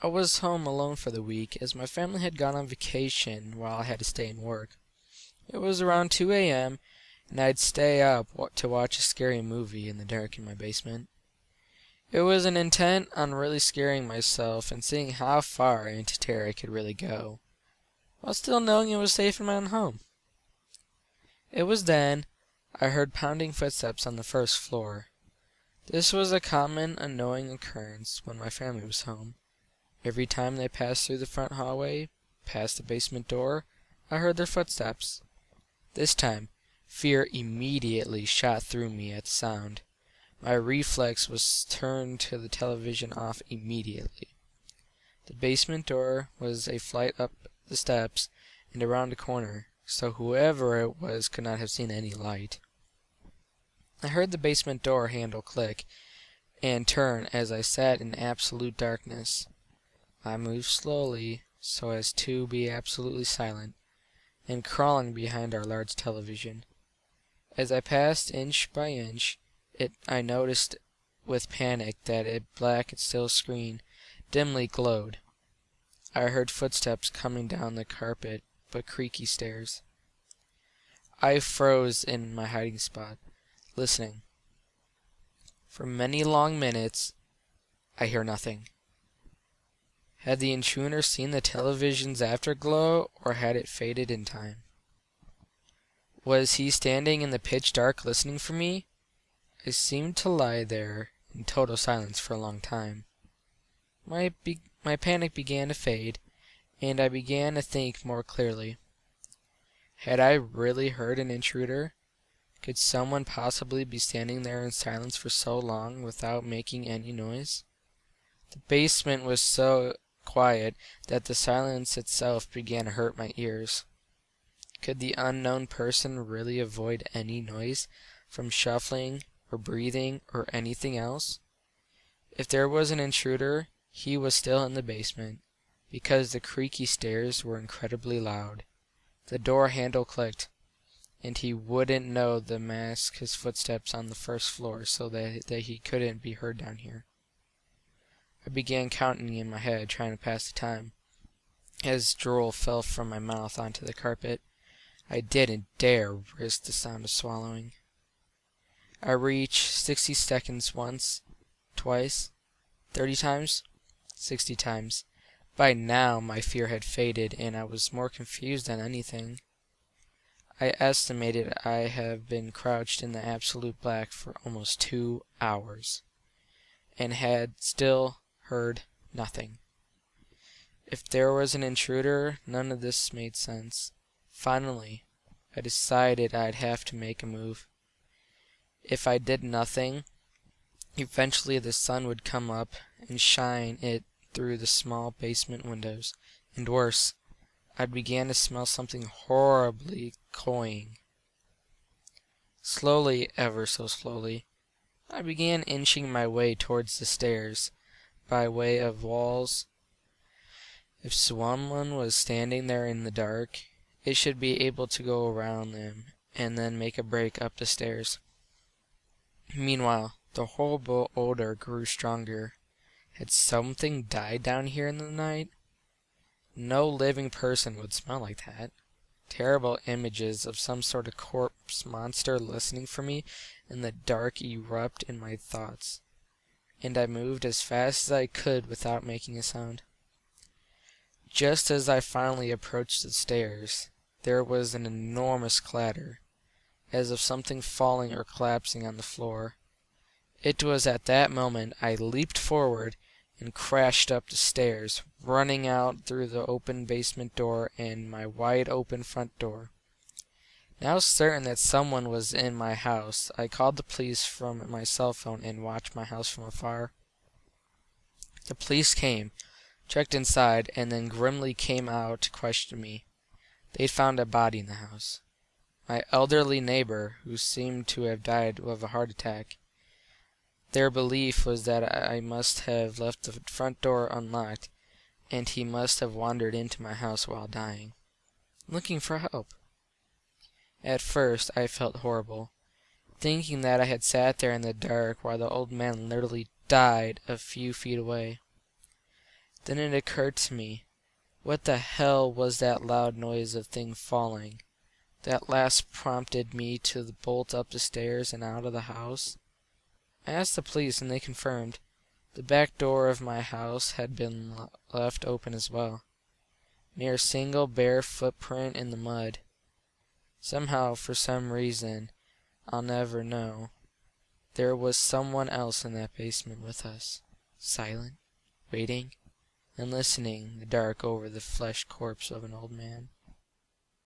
I was home alone for the week, as my family had gone on vacation while I had to stay and work. It was around 2 a.m., and I'd stay up to watch a scary movie in the dark in my basement. It was an intent on really scaring myself and seeing how far into terror I could really go, while still knowing it was safe in my own home. It was then I heard pounding footsteps on the first floor. This was a common, annoying occurrence when my family was home. Every time they passed through the front hallway, past the basement door, I heard their footsteps. This time, fear immediately shot through me at the sound. My reflex was turned to the television off immediately. The basement door was a flight up the steps and around a corner, so whoever it was could not have seen any light. I heard the basement door handle click and turn as I sat in absolute darkness. I moved slowly so as to be absolutely silent, and crawling behind our large television. As I passed inch by inch, I noticed with panic that a black and still screen dimly glowed. I heard footsteps coming down the carpet, but creaky stairs. I froze in my hiding spot, listening. For many long minutes, I hear nothing. Had the intruder seen the television's afterglow, or had it faded in time? Was he standing in the pitch dark listening for me? I seemed to lie there in total silence for a long time. My panic began to fade, and I began to think more clearly. Had I really heard an intruder? Could someone possibly be standing there in silence for so long without making any noise? The basement was so quiet that the silence itself began to hurt my ears. Could the unknown person really avoid any noise from shuffling or breathing or anything else? If there was an intruder, he was still in the basement, because the creaky stairs were incredibly loud. The door handle clicked, and he wouldn't know to mask his footsteps on the first floor so that he couldn't be heard down here. I began counting in my head, trying to pass the time. As drool fell from my mouth onto the carpet, I didn't dare risk the sound of swallowing. I reached 60 seconds once, twice, 30 times, 60 times. By now my fear had faded, and I was more confused than anything. I estimated I have been crouched in the absolute black for almost 2 hours, and had still heard nothing. If there was an intruder, none of this made sense. Finally, I decided I'd have to make a move. If I did nothing, eventually the sun would come up and shine it through the small basement windows, and worse, I began to smell something horribly cloying. Slowly, ever so slowly, I began inching my way towards the stairs, by way of walls. If someone was standing there in the dark, it should be able to go around them, and then make a break up the stairs. Meanwhile, the horrible odor grew stronger. Had something died down here in the night? No living person would smell like that. Terrible images of some sort of corpse monster listening for me in the dark erupt in my thoughts, and I moved as fast as I could without making a sound. Just as I finally approached the stairs, there was an enormous clatter, as of something falling or collapsing on the floor. It was at that moment I leaped forward and crashed up the stairs, running out through the open basement door and my wide-open front door. Now certain that someone was in my house, I called the police from my cell phone and watched my house from afar. The police came, checked inside, and then grimly came out to question me. They'd found a body in the house. My elderly neighbor, who seemed to have died of a heart attack. Their belief was that I must have left the front door unlocked, and he must have wandered into my house while dying, looking for help. At first I felt horrible, thinking that I had sat there in the dark while the old man literally died a few feet away. Then it occurred to me, what the hell was that loud noise of thing falling? That last prompted me to bolt up the stairs and out of the house. I asked the police, and they confirmed. The back door of my house had been left open as well. Near a single bare footprint in the mud. Somehow, for some reason I'll never know, there was someone else in that basement with us, silent, waiting, and listening in the dark over the fleshed corpse of an old man.